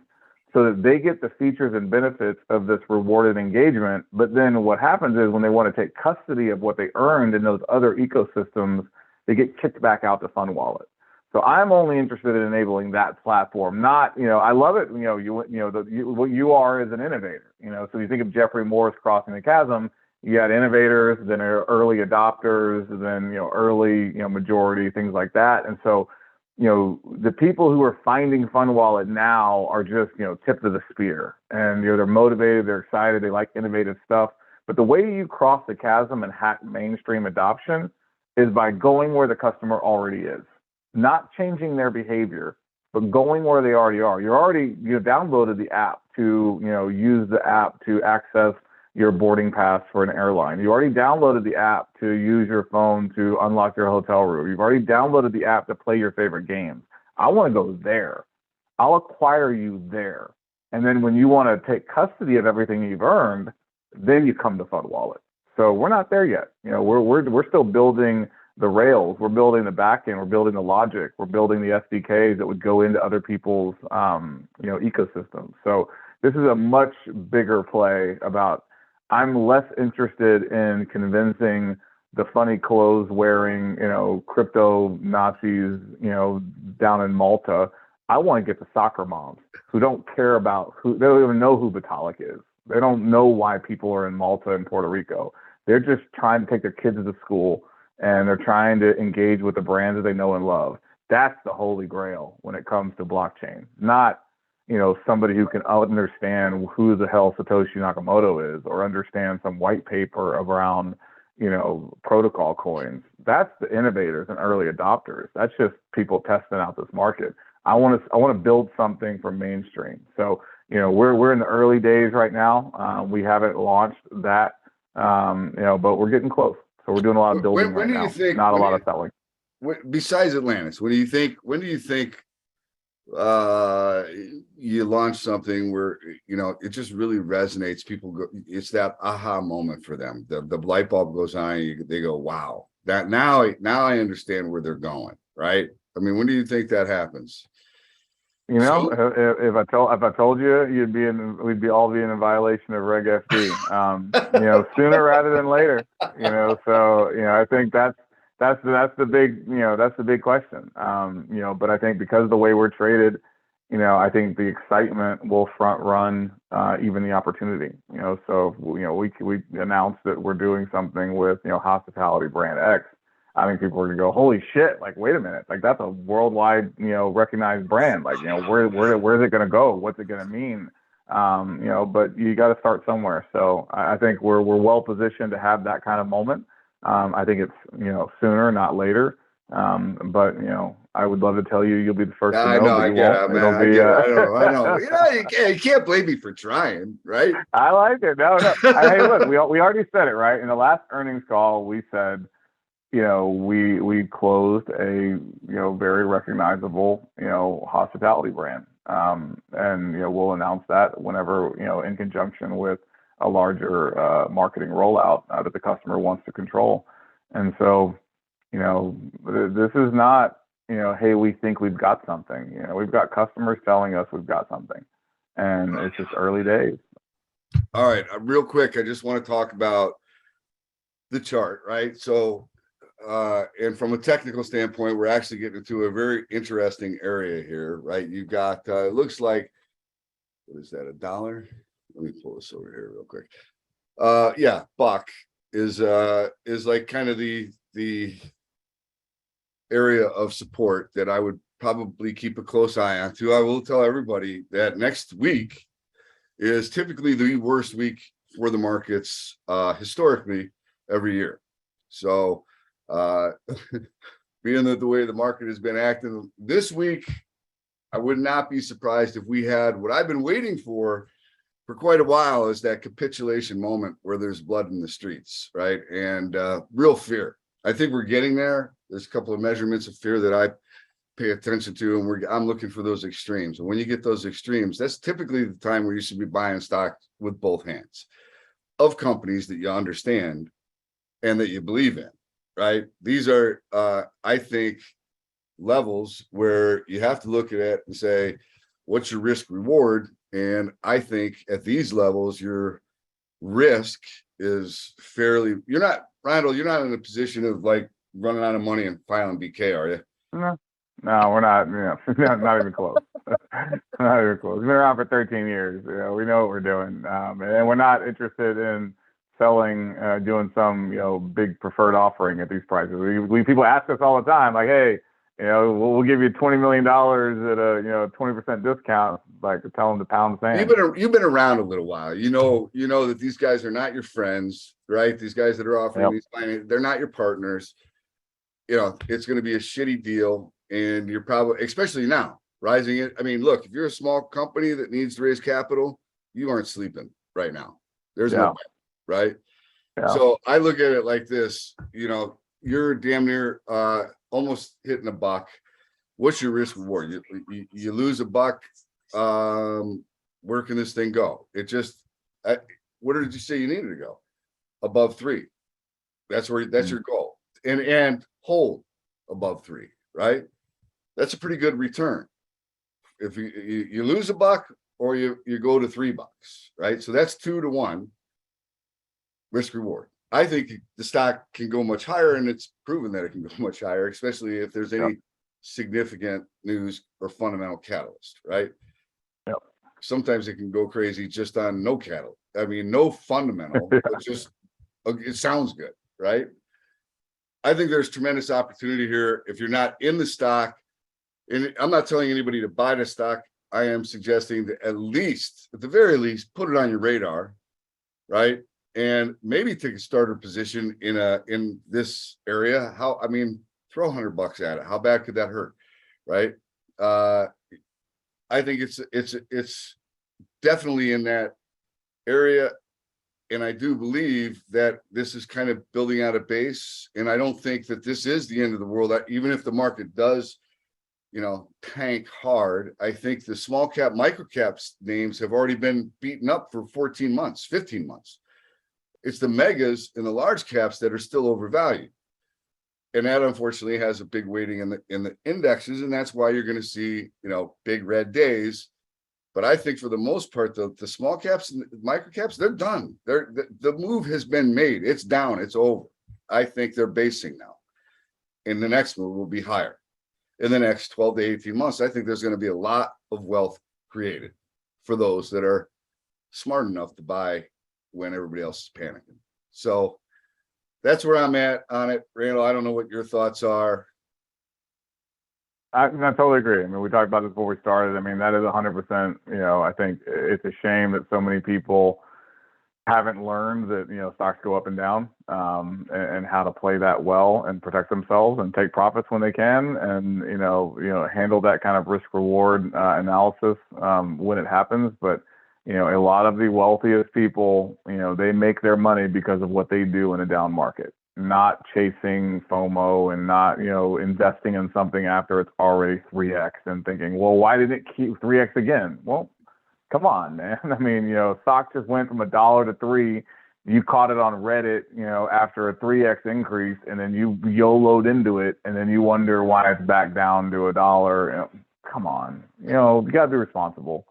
so that they get the features and benefits of this rewarded engagement. But then what happens is when they want to take custody of what they earned in those other ecosystems, they get kicked back out to Phunware. So I'm only interested in enabling that platform. Not, I love it. What you are is an innovator. So you think of Jeffrey Morris crossing the chasm. You got innovators, then early adopters, then early majority, things like that. And so the people who are finding Phunware now are just tip of the spear, and they're motivated, they're excited, they like innovative stuff. But the way you cross the chasm and hack mainstream adoption is by going where the customer already is, not changing their behavior, but going where they already are. You downloaded the app to use the app to access your boarding pass for an airline. You already downloaded the app to use your phone to unlock your hotel room. You've already downloaded the app to play your favorite games. I want to go there. I'll acquire you there. And then when you want to take custody of everything you've earned, then you come to Phunware. So we're not there yet. We're still building the rails. We're building the backend. We're building the logic. We're building the SDKs that would go into other people's ecosystems. So this is a much bigger play about. I'm less interested in convincing the funny clothes wearing, crypto Nazis, down in Malta. I want to get the soccer moms who don't care about they don't even know who Vitalik is. They don't know why people are in Malta and Puerto Rico. They're just trying to take their kids to school, and they're trying to engage with the brands that they know and love. That's the holy grail when it comes to blockchain, not somebody who can understand who the hell Satoshi Nakamoto is or understand some white paper around, protocol coins. That's the innovators and early adopters. That's just people testing out this market. I want to build something for mainstream. So, we're in the early days right now. We haven't launched that, but we're getting close. So we're doing a lot of building right now, not a lot of selling. Besides Atlantis, when do you think you launch something where it just really resonates? People go, it's that aha moment for them. The light bulb goes on, they go, wow, that now I understand where they're going, right? I mean, when do you think that happens? If I told you, we'd all be in violation of Reg FD. Sooner rather than later. So I think that's the big question. But I think because of the way we're traded, I think the excitement will front run even the opportunity. So we announced that we're doing something with hospitality brand X. I think people are gonna go, holy shit! Like, wait a minute, like that's a worldwide recognized brand. Like where's it gonna go? What's it gonna mean? But you got to start somewhere. So I think we're well positioned to have that kind of moment. I think it's sooner, not later. But I would love to tell you, you'll be the first to know. I know, I get it, man. I know. You can't blame me for trying, right? I like it. No. Hey, look, we already said it, right? In the last earnings call, we said, we closed a very recognizable hospitality brand, and we'll announce that whenever in conjunction with a larger marketing rollout that the customer wants to control. And so this is not hey, we think we've got something. We've got customers telling us we've got something, and it's just early days. All right, real quick, I just want to talk about the chart, right? So and from a technical standpoint, we're actually getting into a very interesting area here, right? You've got it looks like, what is that, $1? Let me pull this over here real quick. Yeah, buck is like kind of the area of support that I would probably keep a close eye on too. I will tell everybody that next week is typically the worst week for the markets historically every year. So being that the way the market has been acting this week, I would not be surprised if we had what I've been waiting for quite a while, is that capitulation moment where there's blood in the streets, right? And real fear. I think we're getting there. There's a couple of measurements of fear that pay attention to, and I'm looking for those extremes. And when you get those extremes, that's typically the time where you should be buying stock with both hands of companies that you understand and that you believe in, right? These are, I think, levels where you have to look at it and say, what's your risk reward? And I think at these levels, your risk is fairly, you're not, Randall, you're not in a position of like running out of money and filing BK, are you? No, we're not. Not even close. Not even close. We've been around for 13 years. We know what we're doing, and we're not interested in selling, doing some big preferred offering at these prices. People ask us all the time, like, hey, we'll give you $20 million at a 20% discount. Like, tell them to pound sand. You've been around a little while. You know that these guys are not your friends, right? These guys that are offering these finance, they're not your partners. It's going to be a shitty deal, and you're probably, especially now, rising it. I mean, look, if you're a small company that needs to raise capital, you aren't sleeping right now. There's no way, right? Yeah. So I look at it like this, you're damn near almost hitting a buck. What's your risk reward? You lose a buck. Where can this thing go? It just, where did you say you needed to go? Above 3. That's your goal. And hold above 3, right? That's a pretty good return. If you lose a buck or you go to $3, right? So that's 2 to 1 risk reward. I think the stock can go much higher, and it's proven that it can go much higher, especially if there's any significant news or fundamental catalyst, right? Yep. Sometimes it can go crazy just on no catalyst. I mean, no fundamental, but just it sounds good, right? I think there's tremendous opportunity here. If you're not in the stock, and I'm not telling anybody to buy the stock, I am suggesting that at the very least, put it on your radar, right? And maybe take a starter position in this area. Throw $100 at it. How bad could that hurt, right? I think it's definitely in that area. And I do believe that this is kind of building out a base. And I don't think that this is the end of the world. Even if the market does, tank hard, I think the small cap, micro caps names have already been beaten up for 14 months, 15 months. It's the megas and the large caps that are still overvalued. And that unfortunately has a big weighting in the indexes. And that's why you're going to see, big red days. But I think for the most part, the small caps and micro caps, they're done. The move has been made. It's down. It's over. I think they're basing now. And the next move will be higher. In the next 12 to 18 months, I think there's going to be a lot of wealth created for those that are smart enough to buy when everybody else is panicking. So that's where I'm at on it. Randall, I don't know what your thoughts are. I totally agree. I mean, we talked about this before we started. I mean, that is 100%. I think it's a shame that so many people haven't learned that, stocks go up and down, and how to play that well and protect themselves and take profits when they can, and, handle that kind of risk reward analysis when it happens. But, a lot of the wealthiest people, they make their money because of what they do in a down market, not chasing FOMO and not, investing in something after it's already 3x and thinking, well, why did it keep 3x again? Well, come on, man. I mean, stock just went from $1 to $3. You caught it on Reddit, after a 3x increase, and then you YOLO'd into it, and then you wonder why it's back down to $1. Come on, you got to be responsible.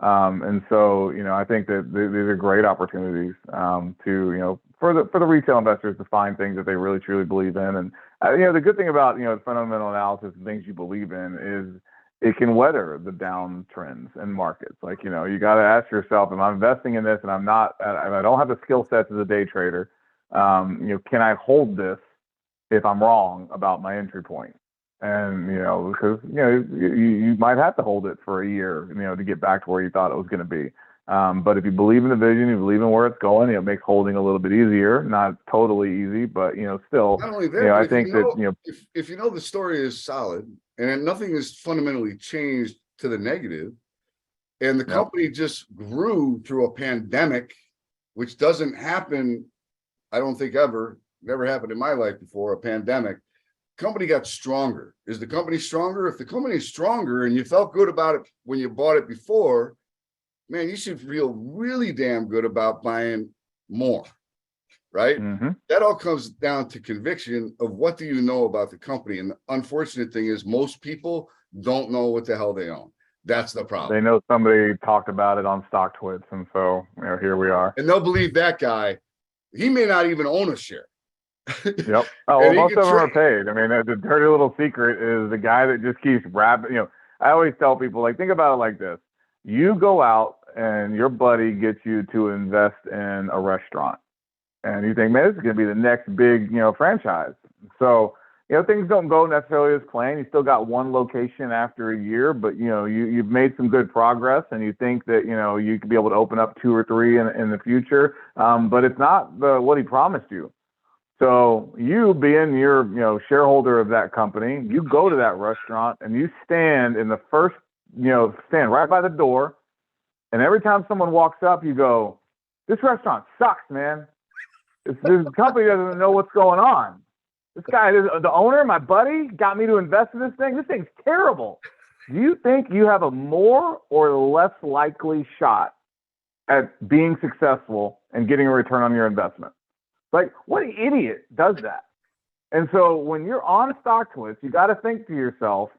And so, I think that these are great opportunities to, for the retail investors to find things that they really truly believe in. And the good thing about fundamental analysis and things you believe in is it can weather the downtrends in markets. Like, you got to ask yourself, am I investing in this and I don't have the skill sets as a day trader? Can I hold this if I'm wrong about my entry point? And, because, you might have to hold it for a year, to get back to where you thought it was going to be. But if you believe in the vision, you believe in where it's going, it makes holding a little bit easier, not totally easy, but, still, not only that, I think that, if the story is solid and nothing has fundamentally changed to the negative, and the company just grew through a pandemic, which doesn't happen, I don't think never happened in my life before, a pandemic. company got stronger. Is the company stronger? If the company is stronger and you felt good about it when you bought it before, man, you should feel really damn good about buying more, right? That all comes down to conviction of what do you know about the company. And the unfortunate thing is most people don't know what the hell they own. That's the problem. They know somebody talked about it on StockTwits, and so here we are. And they'll believe that guy. He may not even own a share. Yep. Oh, well, most of them are paid. I mean, the dirty little secret is the guy that just keeps wrapping. I always tell people, like, think about it like this. You go out and your buddy gets you to invest in a restaurant. And you think, man, this is going to be the next big, franchise. So, things don't go necessarily as planned. You still got one location after a year, but, you've made some good progress and you think that, you could be able to open up 2 or 3 in the future. But it's not what he promised you. So you being your, shareholder of that company, you go to that restaurant and you stand in the first, stand right by the door. And every time someone walks up, you go, this restaurant sucks, man. This company doesn't know what's going on. This guy, the owner, my buddy, got me to invest in this thing. This thing's terrible. Do you think you have a more or less likely shot at being successful and getting a return on your investment? Like, what idiot does that? And so when you're on StockTwits, you got to think to yourself,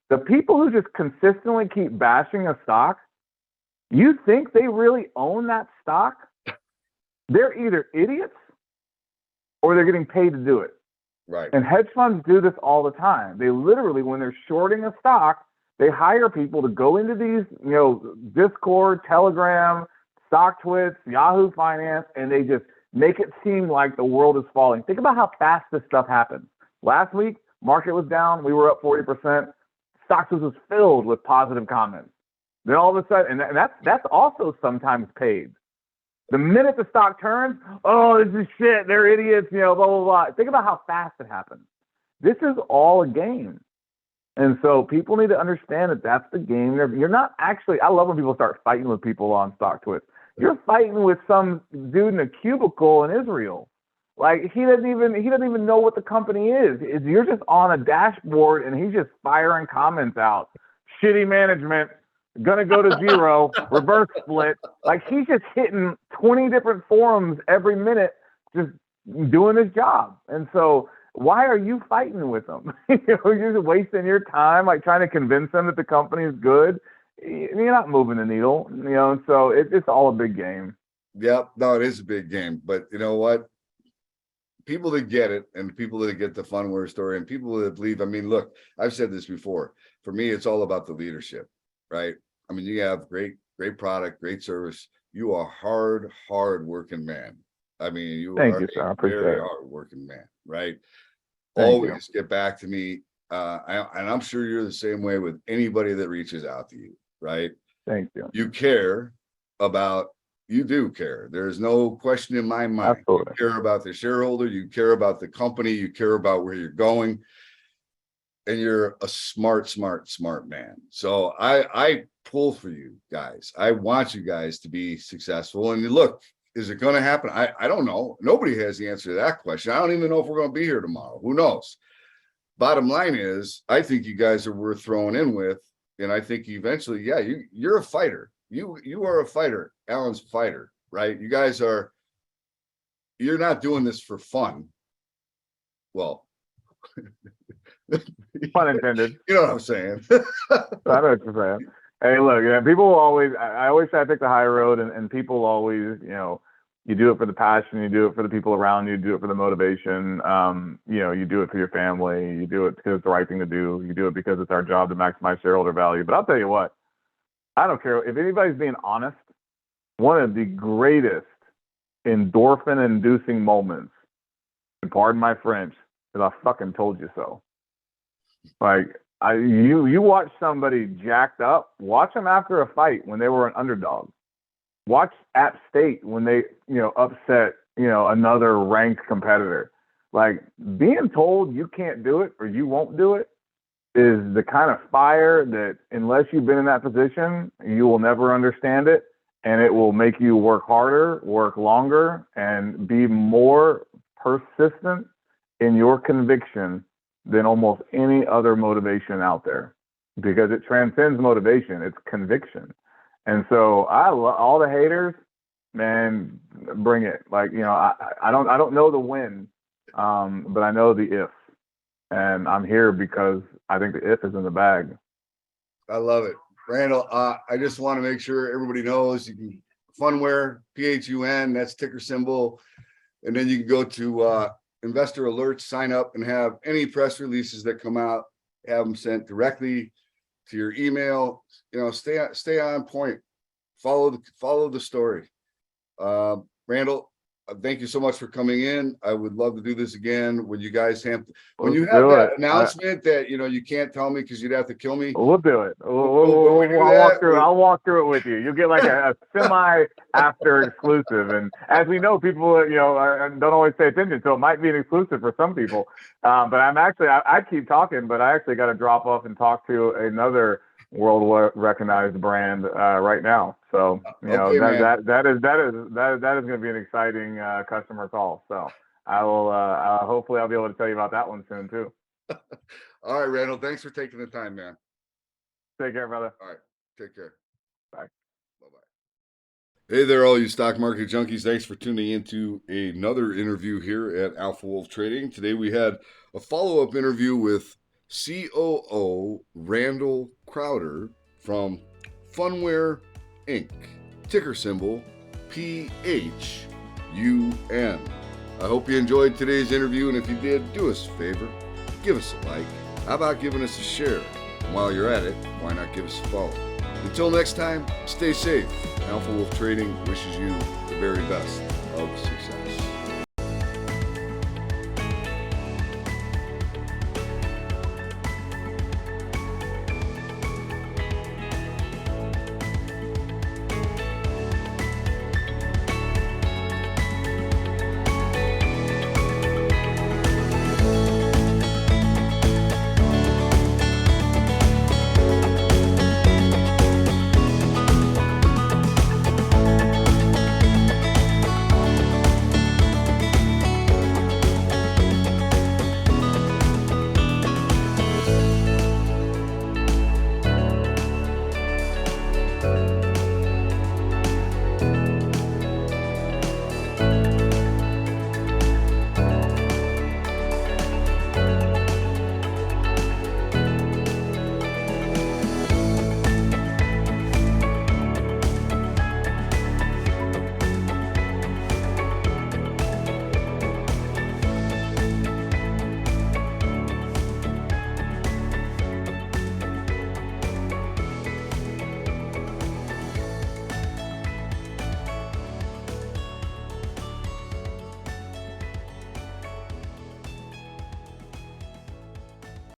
the people who just consistently keep bashing a stock, you think they really own that stock? They're either idiots or they're getting paid to do it. Right. And hedge funds do this all the time. They literally, when they're shorting a stock, they hire people to go into these, Discord, Telegram, StockTwits, Yahoo Finance, and they just make it seem like the world is falling. Think about how fast this stuff happens. Last week, market was down. We were up 40%. StockTwits was filled with positive comments. Then all of a sudden, and that's also sometimes paid. The minute the stock turns, oh, this is shit. They're idiots, blah, blah, blah. Think about how fast it happens. This is all a game. And so people need to understand that that's the game. You're not actually, I love when people start fighting with people on StockTwits. You're fighting with some dude in a cubicle in Israel. Like he doesn't even know what the company is. You're just on a dashboard and he's just firing comments out. Shitty management, gonna go to zero, reverse split. Like he's just hitting 20 different forums every minute, just doing his job. And so why are you fighting with them? You're just wasting your time, like trying to convince them that the company is good. You're not moving the needle, and so it's all a big game. Yep. No, it is a big game, but you know what? People that get it and people that get the Phunware story and people that believe, I mean, look, I've said this before. For me, it's all about the leadership, right? I mean, you have great product, great service. You are hard working man. I mean, you are a very hard working man, right? Always get back to me. And I'm sure you're the same way with anybody that reaches out to you, right? Thank you. You care about, you do care. There's no question in my mind. Absolutely. You care about the shareholder, you care about the company, you care about where you're going, and you're a smart man. So I pull for you guys. I want you guys to be successful. And look, is it going to happen? I don't know. Nobody has the answer to that question. I don't even know if we're going to be here tomorrow. Who knows? Bottom line is, I think you guys are worth throwing in with, and I think eventually, yeah, you're a fighter. You are a fighter. Alan's a fighter, right? You guys are. You're not doing this for fun. Well, pun intended. You know what I'm saying? I know what you're saying. Hey, look, people always. I always try to take the high road, and people always, you do it for the passion, you do it for the people around you, do it for the motivation. You do it for your family, you do it because it's the right thing to do, you do it because it's our job to maximize shareholder value. But I'll tell you what, I don't care if anybody's being honest. One of the greatest endorphin-inducing moments, and pardon my French, is I fucking told you so. Like you watch somebody jacked up, watch them after a fight when they were an underdog. Watch App State when they, upset, another ranked competitor. Like being told you can't do it or you won't do it is the kind of fire that unless you've been in that position, you will never understand it. And it will make you work harder, work longer, and be more persistent in your conviction than almost any other motivation out there, because it transcends motivation. It's conviction. And so all the haters, man, bring it. Like, I don't know the when, but I know the if, and I'm here because I think the if is in the bag. I love it. Randall, I just want to make sure everybody knows you can Phunware, PHUN, that's ticker symbol. And then you can go to investor alerts, sign up, and have any press releases that come out, have them sent directly to your email. Stay on point. Follow the story. Randall, thank you so much for coming in. I would love to do this again when you guys have that announcement that you can't tell me because you'd have to kill me. We'll do it. I'll walk through it with you. You'll get like a semi after exclusive. And as we know, people don't always pay attention, so it might be an exclusive for some people. But I keep talking, but I actually got to drop off and talk to another world recognized brand right now. So that is going to be an exciting customer call. So I will hopefully I'll be able to tell you about that one soon too. All right, Randall, thanks for taking the time, man. Take care, brother. All right, take care. Bye. Bye-bye. Hey there, all you stock market junkies. Thanks for tuning into another interview here at Alpha Wolf Trading. Today we had a follow-up interview with COO Randall Crowder from Phunware Inc. Ticker symbol PHUN. I hope you enjoyed today's interview, and if you did, do us a favor, give us a like. How about giving us a share? And while you're at it, why not give us a follow? Until next time, stay safe. Alpha Wolf Trading wishes you the very best of success.